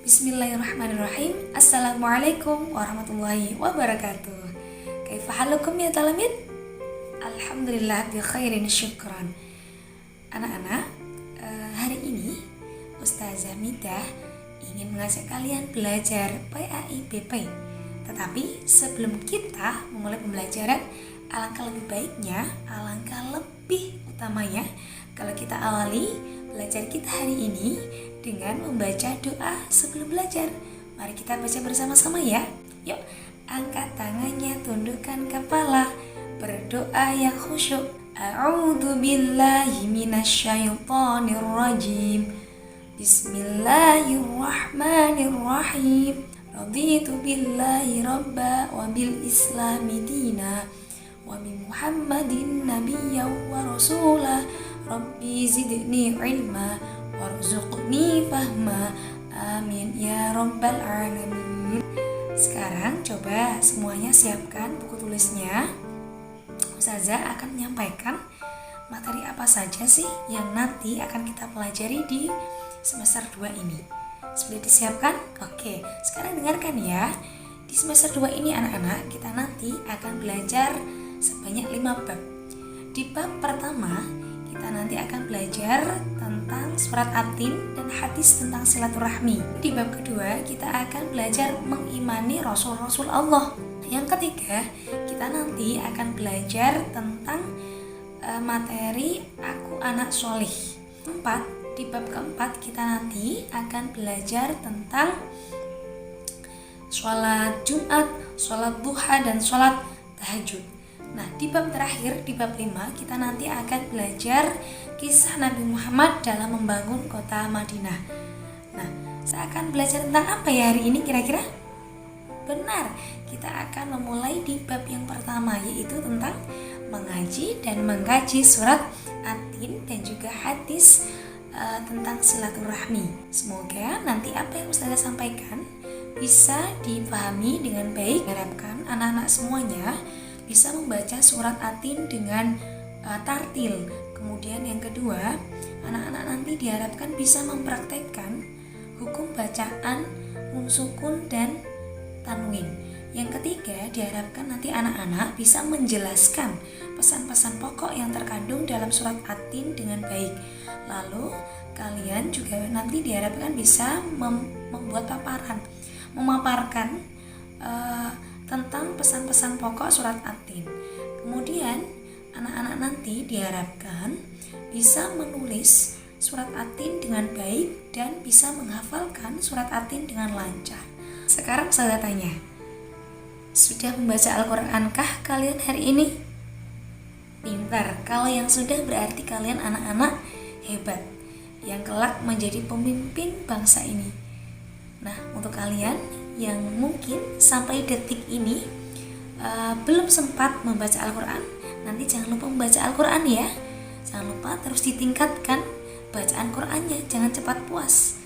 Bismillahirrahmanirrahim. Assalamualaikum warahmatullahi wabarakatuh. Kaifa halukum ya talamid? Alhamdulillah bi khairin syukran. Anak-anak, hari ini Ustazah Midah ingin mengajak kalian belajar PAIBP. Tetapi sebelum kita memulai pembelajaran, alangkah lebih baiknya, alangkah lebih utamanya kalau kita awali belajar kita hari ini dengan membaca doa sebelum belajar. Mari kita baca bersama-sama ya. Yuk, angkat tangannya, tundukkan kepala, berdoa yang khusyuk. A'udzu billahi minasyaitonir rajim. Bismillahirrahmanirrahim. Raditu billahi rabba wa bil islami dina wa bi Muhammadin nabiyyan wa rasulah. Rabbi zidni ilma warzuqni fahma. Amin ya rabbal alamin. Sekarang coba semuanya siapkan buku tulisnya. Ustazah akan menyampaikan materi apa saja sih yang nanti akan kita pelajari di semester 2 ini. Sudah disiapkan? Oke, sekarang dengarkan ya. Di semester 2 ini anak-anak, kita nanti akan belajar sebanyak 5 bab. Di bab pertama, kita nanti akan belajar tentang surat At-Tin dan hadis tentang silaturahmi. Di bab kedua, kita akan belajar mengimani Rasul-Rasul Allah. Yang ketiga, kita nanti akan belajar tentang materi Aku Anak Sholih. Di bab keempat, kita nanti akan belajar tentang sholat Jumat, sholat duha, dan sholat tahajud. Nah, di bab terakhir, di bab 5, kita nanti akan belajar kisah Nabi Muhammad dalam membangun kota Madinah. Nah, saya akan belajar tentang apa ya hari ini kira-kira? Benar, kita akan memulai di bab yang pertama, yaitu tentang mengaji dan mengkaji surat At-Tin dan juga hadis tentang silaturahmi. Semoga nanti apa yang Ustazah sampaikan bisa dipahami dengan baik. Harapkan anak-anak semuanya bisa membaca surat At-Tin dengan tartil. Kemudian yang kedua, anak-anak nanti diharapkan bisa mempraktekkan hukum bacaan, nun sukun, dan tanwin. Yang ketiga, diharapkan nanti anak-anak bisa menjelaskan pesan-pesan pokok yang terkandung dalam surat At-Tin dengan baik. Lalu kalian juga nanti diharapkan bisa membuat memaparkan tentang pesan-pesan pokok surat At-Tin. Kemudian anak-anak nanti diharapkan bisa menulis surat At-Tin dengan baik dan bisa menghafalkan surat At-Tin dengan lancar. Sekarang saya tanya, sudah membaca Al-Qur'ankah kalian hari ini? Pintar, kalau yang sudah berarti kalian anak-anak hebat yang kelak menjadi pemimpin bangsa ini. Nah, untuk kalian yang mungkin sampai detik ini belum sempat membaca Al-Quran, nanti jangan lupa membaca Al-Quran ya. Jangan lupa terus ditingkatkan bacaan Qurannya, jangan cepat puas.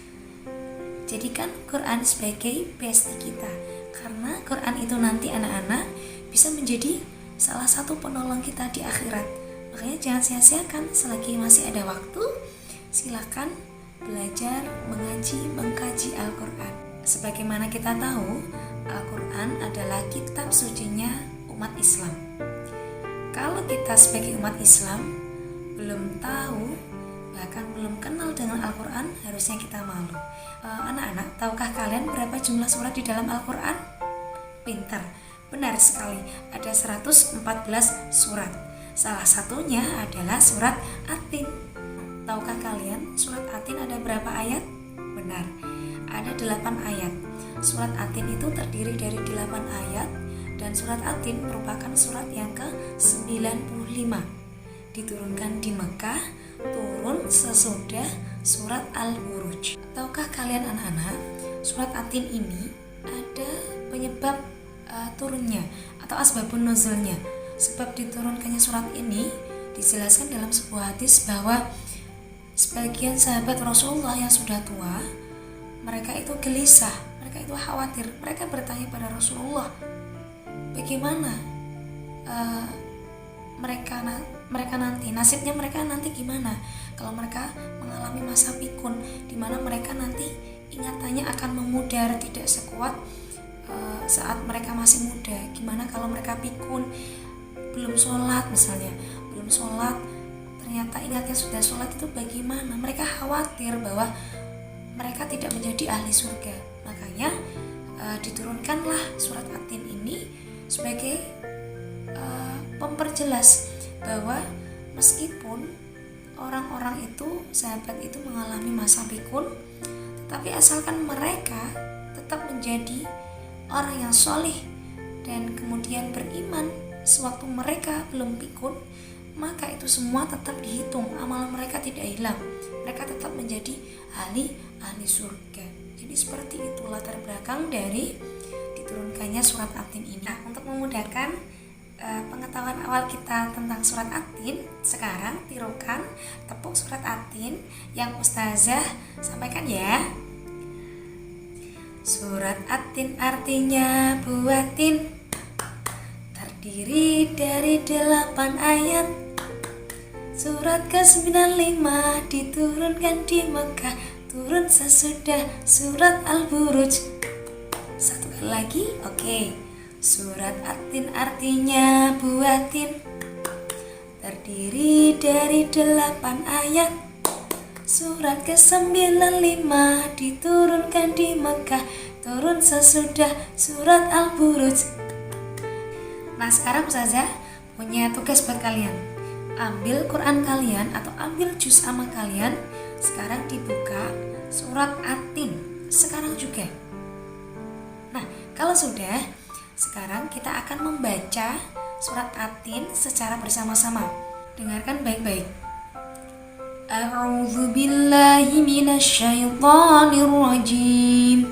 Jadikan Quran sebagai bestie kita, karena Quran itu nanti anak-anak bisa menjadi salah satu penolong kita di akhirat. Makanya jangan sia-siakan, selagi masih ada waktu, silakan belajar, mengaji, mengkaji Al-Quran. Sebagaimana kita tahu, Al-Quran adalah kitab sucinya umat Islam. Kalau kita sebagai umat Islam belum tahu, bahkan belum kenal dengan Al-Quran, harusnya kita malu. Anak-anak, tahukah kalian berapa jumlah surat di dalam Al-Quran? Pintar, benar sekali, ada 114 surat. Salah satunya adalah surat At-Tin. Tahukah kalian surat At-Tin ada berapa ayat? Benar, ada 8 ayat. Surat At-Tin itu terdiri dari 8 ayat, dan surat At-Tin merupakan surat yang ke-95. Diturunkan di Mekah, turun sesudah surat Al-Buruj. Tahukah kalian anak-anak, surat At-Tin ini ada penyebab turunnya atau asbabun nuzulnya. Sebab diturunkannya surat ini dijelaskan dalam sebuah hadis bahwa sebagian sahabat Rasulullah yang sudah tua, mereka itu gelisah, mereka itu khawatir. Mereka bertanya pada Rasulullah, bagaimana mereka nanti, nasibnya mereka nanti gimana kalau mereka mengalami masa pikun, di mana mereka nanti ingatannya akan memudar, tidak sekuat saat mereka masih muda. Gimana kalau mereka pikun, belum sholat misalnya, belum sholat, ternyata ingatnya sudah sholat, itu bagaimana? Mereka khawatir bahwa mereka tidak menjadi ahli surga. Makanya diturunkanlah surat At-Tin ini sebagai memperjelas bahwa meskipun orang-orang itu, sahabat itu mengalami masa pikun, tetapi asalkan mereka tetap menjadi orang yang soleh dan kemudian beriman sewaktu mereka belum pikun, maka itu semua tetap dihitung, amal mereka tidak hilang, mereka tetap menjadi ahli surga. Jadi seperti itu latar belakang dari diturunkannya surat At-Tin ini. Nah, untuk memudahkan pengetahuan awal kita tentang surat At-Tin, sekarang tirukan tepuk surat At-Tin yang Ustazah sampaikan ya. Surat At-Tin artinya buah tin, terdiri dari 8 ayat. Surat ke-95 diturunkan di Mekah, turun sesudah surat Al-Buruj. Satu kali lagi, oke. Surat At-Tin artinya buah tin, terdiri dari 8 ayat. Surat ke-95 diturunkan di Mekah, turun sesudah surat Al-Buruj. Nah, sekarang Ustazah punya tugas buat kalian. Ambil Quran kalian atau ambil juz amma kalian, sekarang dibuka surat At-Tin sekarang juga. Nah, kalau sudah, sekarang kita akan membaca surat At-Tin secara bersama-sama. Dengarkan baik-baik. A'udzu billahi minasyaitonir rajim.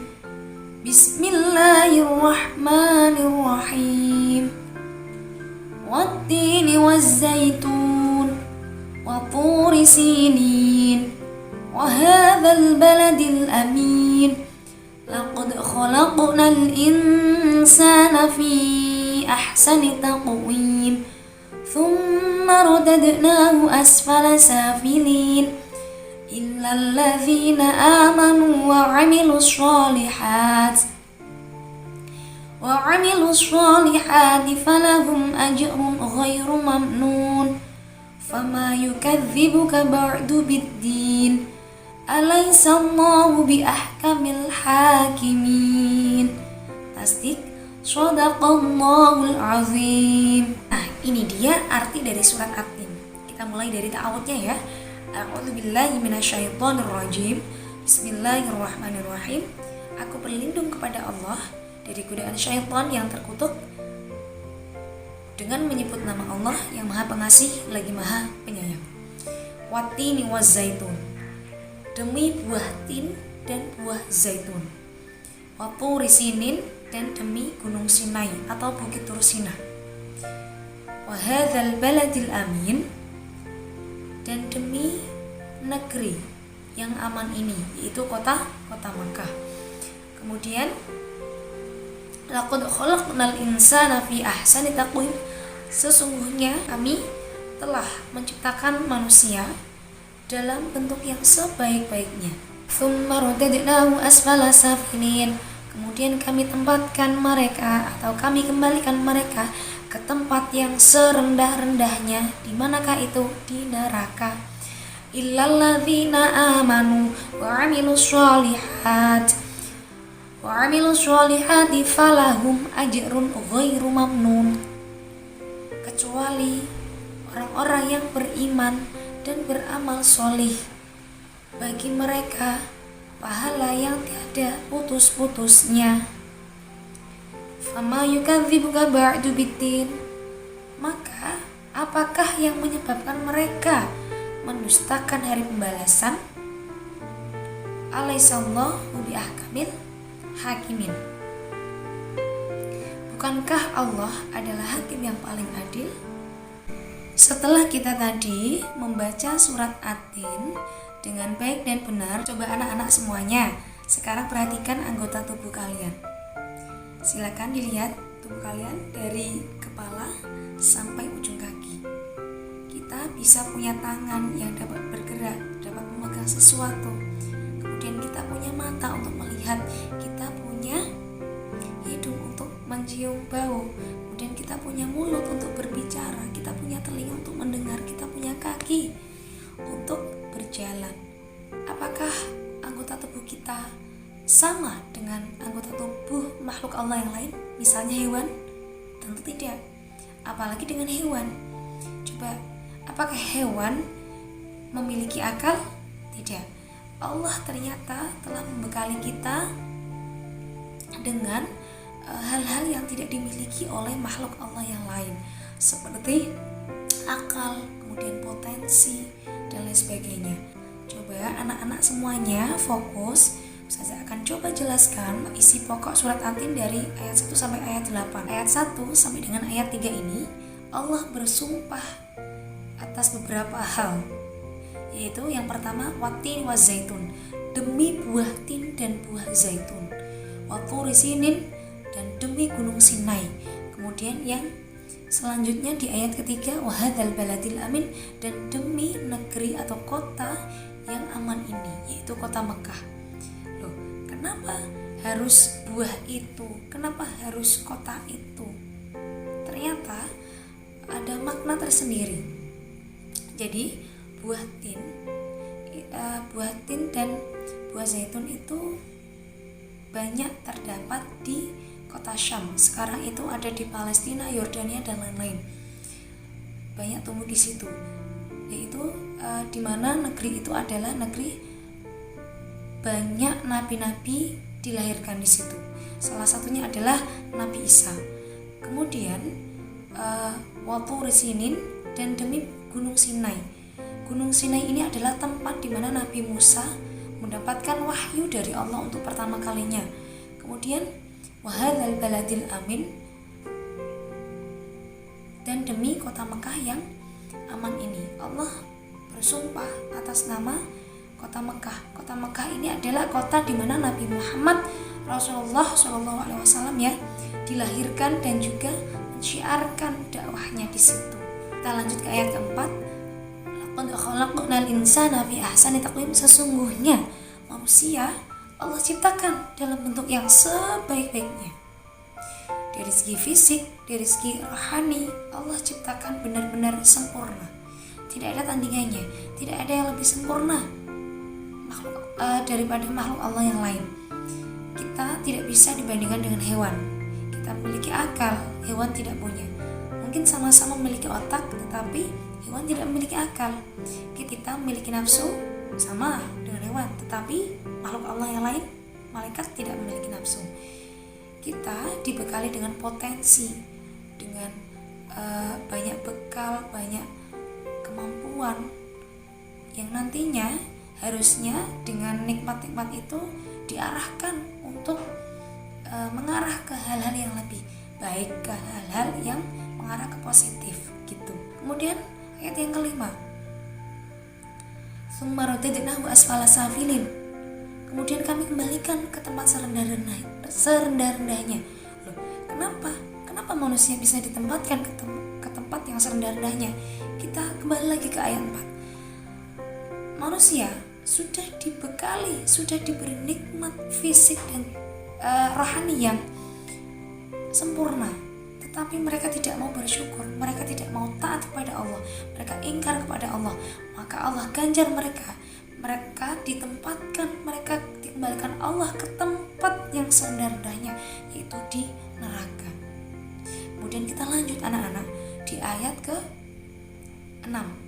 Bismillahirrahmanirrahim. Wat-tini waz-zaitun wa turi sinin wa hadzal baladil amin. Laqad khalaqnal insana fi ahsani taqwim. Thumma radadnahu asfala safilin illal ladzina amanu wa 'amilus sholihati falahum ajrun ghairu mamnun. Fama yukadzibuka ba'du biddin. Alaisallahu biahkamil hakimin. Tasdik. Shadaqallahul azim. Nah, ini dia arti dari surat At-Tin. Kita mulai dari ta'awudnya ya. A'udzu billahi minasyaitonir rajim. Bismillahirrahmanirrahim. Aku berlindung kepada Allah dari godaan syaitan yang terkutuk dengan menyebut nama Allah yang Maha Pengasih lagi Maha Penyayang. Wat-tini waz-zaitun. Demi buah tin dan buah zaitun. Wa turi sinin, dan demi gunung Sinai atau bukit Tursina. Wa hadzal baladil amin, dan demi negeri yang aman ini, yaitu kota Makkah. Kemudian laqad khalaqnal insana fi ahsani taqwim, sesungguhnya kami telah menciptakan manusia dalam bentuk yang sebaik-baiknya. Tsumma radadnahu asfala safilin, kemudian kami tempatkan mereka atau kami kembalikan mereka ke tempat yang serendah-rendahnya. Di manakah itu? Di neraka. Illal ladzina amanu wa 'amilus sholihati falahum ajrun ghairu mamnun. Kecuali orang-orang yang beriman dan beramal solih, bagi mereka pahala yang tiada putus-putusnya. Fama yukadzibuka ba'du biddin, maka apakah yang menyebabkan mereka mendustakan hari pembalasan? Alaisallahu biahkamil hakimin. Bukankah Allah adalah hakim yang paling adil? Setelah kita tadi membaca surat At-Tin dengan baik dan benar, coba anak-anak semuanya sekarang perhatikan anggota tubuh kalian. Silakan dilihat tubuh kalian dari kepala sampai ujung kaki. Kita bisa punya tangan yang dapat bergerak, dapat memegang sesuatu. Kemudian kita punya mata untuk melihat, kita punya hidung untuk mencium bau, kemudian kita punya mulut untuk berbicara, kita punya telinga untuk mendengar, kita punya kaki untuk berjalan. Apakah anggota tubuh kita sama dengan anggota tubuh makhluk Allah yang lain, misalnya hewan? Tentu tidak. Apalagi dengan hewan. Coba, apakah hewan memiliki akal? Tidak. Allah ternyata telah membekali kita dengan hal-hal yang tidak dimiliki oleh makhluk Allah yang lain, seperti akal, kemudian potensi, dan lain sebagainya. Coba anak-anak semuanya fokus. Saya akan coba jelaskan isi pokok surat An-Tin dari ayat 1 sampai ayat 8. Ayat 1 sampai dengan ayat 3 ini Allah bersumpah atas beberapa hal, yaitu yang pertama watin wa zaitun, demi buah tin dan buah zaitun, wa turi sinin, dan demi gunung Sinai. Kemudian yang selanjutnya di ayat ketiga wa hadzal baladil amin, dan demi negeri atau kota yang aman ini, yaitu kota Mekah. Kenapa harus buah itu? Kenapa harus kota itu? Ternyata ada makna tersendiri. Jadi buah tin dan buah zaitun itu banyak terdapat di kota Syam. Sekarang itu ada di Palestina, Yordania, dan lain-lain. Banyak tumbuh di situ. Yaitu di mana negeri itu adalah negeri banyak nabi-nabi dilahirkan di situ. Salah satunya adalah Nabi Isa. Kemudian Waturi Sinin, dan demi gunung Sinai. Gunung Sinai ini adalah tempat di mana Nabi Musa mendapatkan wahyu dari Allah untuk pertama kalinya. Kemudian wahadzal baladil amin, dan demi kota Mekah yang aman ini. Allah bersumpah atas nama kota Mekah. Kota Mekah ini adalah kota di mana Nabi Muhammad Rasulullah SAW ya dilahirkan dan juga menciarkan dakwahnya di situ. Kita lanjut ke ayat keempat. Laqad khalaqnal insana fi ahsani taqwim, sesungguhnya manusia Allah ciptakan dalam bentuk yang sebaik-baiknya. Dari segi fisik, dari segi rohani, Allah ciptakan benar-benar sempurna. Tidak ada tandingannya, tidak ada yang lebih sempurna daripada makhluk Allah yang lain. Kita tidak bisa dibandingkan dengan hewan. Kita memiliki akal, hewan tidak punya. Mungkin sama-sama memiliki otak, tetapi hewan tidak memiliki akal. Kita memiliki nafsu sama dengan hewan, tetapi makhluk Allah yang lain, malaikat, tidak memiliki nafsu. Kita dibekali dengan potensi, dengan banyak bekal, banyak kemampuan yang nantinya harusnya dengan nikmat-nikmat itu diarahkan untuk mengarah ke hal-hal yang lebih baik, ke hal-hal yang mengarah ke positif gitu. Kemudian ayat yang kelima, tsumma radadnahu asfala safilin, kemudian kami kembalikan ke tempat serendah-rendahnya. Loh, kenapa manusia bisa ditempatkan ke tempat yang serendah-rendahnya? Kita kembali lagi ke ayat 4. Manusia sudah dibekali, sudah diberi nikmat fisik dan rohani yang sempurna, tetapi mereka tidak mau bersyukur, mereka tidak mau taat kepada Allah, mereka ingkar kepada Allah. Maka Allah ganjar mereka dikembalikan Allah ke tempat yang serendah-rendahnya, yaitu di neraka. Kemudian kita lanjut anak-anak di ayat ke-6.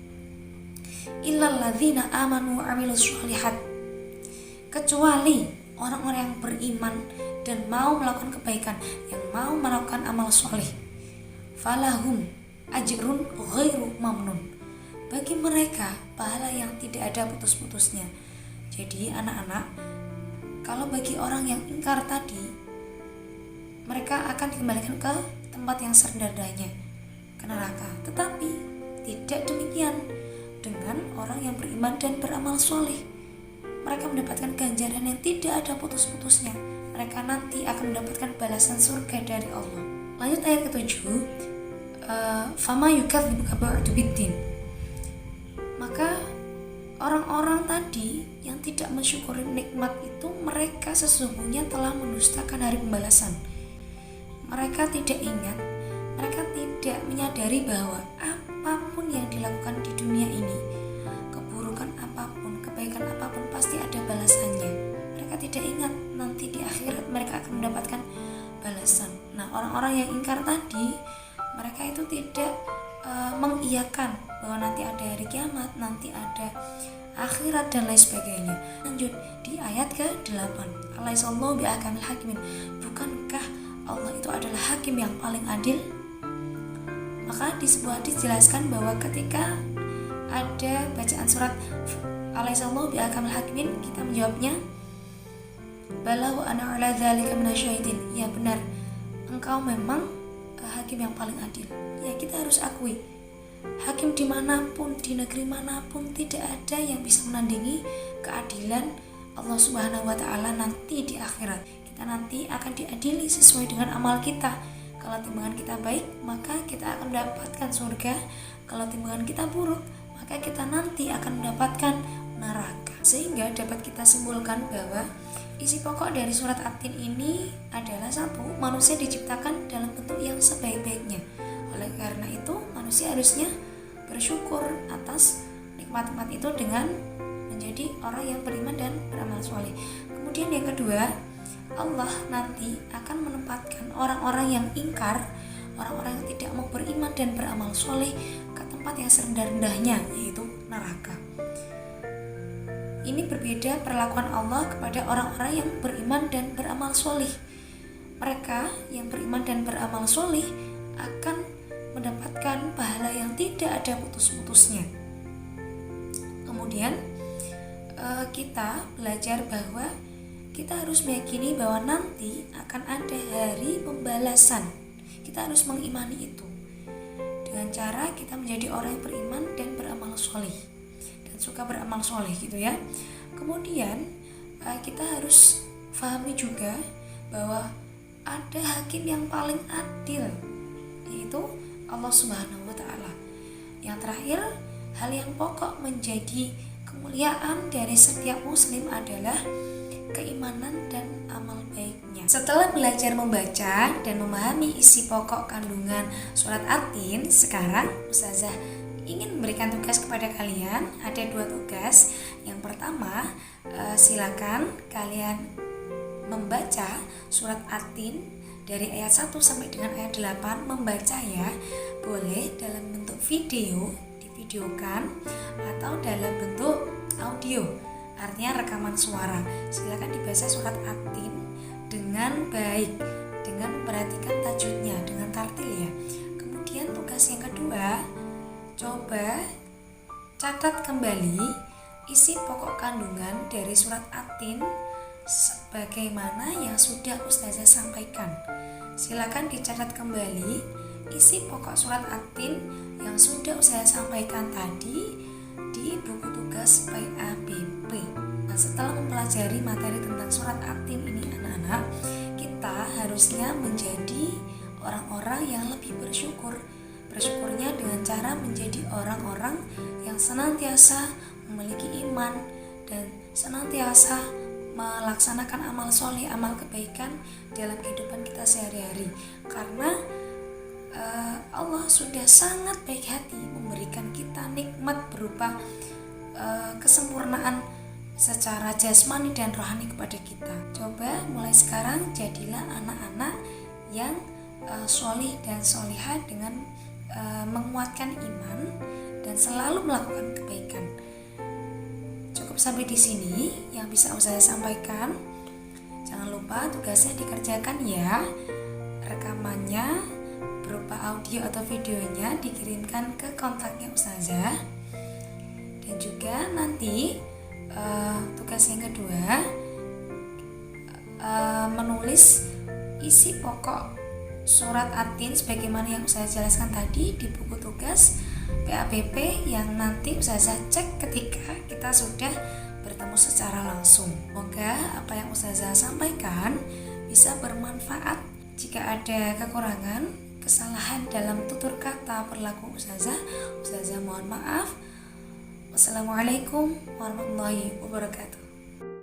Illal ladzina amanu wa amilus sholihat, kecuali orang-orang yang beriman dan mau melakukan kebaikan, yang mau melakukan amal soleh, falahum ajrun ghairu mamnun, bagi mereka pahala yang tidak ada putus-putusnya. Jadi anak-anak, kalau bagi orang yang ingkar tadi, mereka akan dikembalikan ke tempat yang serendah-rendahnya, ke neraka. Tetapi tidak demikian dengan orang yang beriman dan beramal soleh. Mereka mendapatkan ganjaran yang tidak ada putus-putusnya. Mereka nanti akan mendapatkan balasan surga dari Allah. Lanjut ayat ke-7. Fama yukadzibuka ba'du biddin, maka orang-orang tadi yang tidak mensyukuri nikmat itu, mereka sesungguhnya telah mendustakan hari pembalasan. Mereka tidak ingat, mereka tidak menyadari bahwa apapun yang dilakukan di dunia ini, keburukan apapun, kebaikan apapun, pasti ada balasannya. Mereka tidak ingat nanti di akhirat mereka akan mendapatkan balasan. Nah, orang-orang yang ingkar tadi, mereka itu tidak mengiyakan bahwa nanti ada hari kiamat, nanti ada akhirat dan lain sebagainya. Lanjut di ayat ke-8. Alaihissallahu bi'ahkamil hakimin. Bukankah Allah itu adalah hakim yang paling adil? Maka di sebuah hadis dijelaskan bahwa ketika ada bacaan surat Alaihissallahu bi'ahkamil hakimin, kita menjawabnya bala wa ana ala dzalika minasyahidin. Ya benar, engkau memang hakim yang paling adil. Ya, kita harus akui, hakim dimanapun, di negeri manapun, tidak ada yang bisa menandingi keadilan Allah Subhanahu wa Ta'ala nanti di akhirat. Kita nanti akan diadili sesuai dengan amal kita. Kalau timbangan kita baik, maka kita akan mendapatkan surga. Kalau timbangan kita buruk, maka kita nanti akan mendapatkan neraka. Sehingga dapat kita simpulkan bahwa isi pokok dari surat At-Tin ini adalah satu, manusia diciptakan dalam bentuk yang sebaik-baiknya. Oleh karena itu, manusia harusnya bersyukur atas nikmat-nikmat itu dengan menjadi orang yang beriman dan beramal soleh. Kemudian yang kedua, Allah nanti akan menempatkan orang-orang yang ingkar, orang-orang yang tidak mau beriman dan beramal soleh ke tempat yang serendah-rendahnya, yaitu neraka. Ini berbeda perlakuan Allah kepada orang-orang yang beriman dan beramal soleh. Mereka yang beriman dan beramal soleh akan mendapatkan pahala yang tidak ada putus-putusnya. Kemudian kita belajar bahwa kita harus meyakini bahwa nanti akan ada hari pembalasan. Kita harus mengimani itu dengan cara kita menjadi orang yang beriman dan beramal soleh dan suka beramal soleh gitu ya. Kemudian kita harus pahami juga bahwa ada hakim yang paling adil, yaitu Allah Subhanahu wa Ta'ala. Yang terakhir, hal yang pokok menjadi kemuliaan dari setiap muslim adalah keimanan dan amal baiknya. Setelah belajar membaca dan memahami isi pokok kandungan surat At-Tin, sekarang Ustazah ingin memberikan tugas kepada kalian. Ada 2 tugas. Yang pertama, silakan kalian membaca surat At-Tin dari ayat 1 sampai dengan ayat 8, membaca ya. Boleh dalam bentuk video, divideokan, atau dalam bentuk audio, artinya rekaman suara. Silakan dibaca surat At-Tin dengan baik, dengan memperhatikan tajwidnya, dengan tartil ya. Kemudian tugas yang kedua, coba catat kembali isi pokok kandungan dari surat At-Tin sebagaimana yang sudah Ustazah sampaikan. Silakan dicatat kembali isi pokok surat At-Tin yang sudah Ustazah sampaikan tadi di buku tugas PABP. Nah, setelah mempelajari materi tentang surat At-Tin ini anak-anak, kita harusnya menjadi orang-orang yang lebih bersyukur. Bersyukurnya dengan cara menjadi orang-orang yang senantiasa memiliki iman dan senantiasa melaksanakan amal soleh, amal kebaikan dalam kehidupan kita sehari-hari. Karena Allah sudah sangat baik hati memberikan kita nikmat berupa kesempurnaan secara jasmani dan rohani kepada kita. Coba mulai sekarang jadilah anak-anak yang soleh dan solihah dengan menguatkan iman dan selalu melakukan kebaikan. Cukup sampai di sini yang bisa saya sampaikan. Jangan lupa tugasnya dikerjakan ya. Rekamannya berupa audio atau videonya dikirimkan ke kontaknya Ustazah. Dan juga nanti tugas yang kedua, menulis isi pokok surat At-Tin sebagaimana yang saya jelaskan tadi di buku tugas PABP yang nanti Ustazah cek ketika kita sudah bertemu secara langsung. Semoga apa yang Ustazah sampaikan bisa bermanfaat. Jika ada kekurangan, kesalahan dalam tutur kata perilaku Ustazah mohon maaf. Wassalamualaikum warahmatullahi wabarakatuh.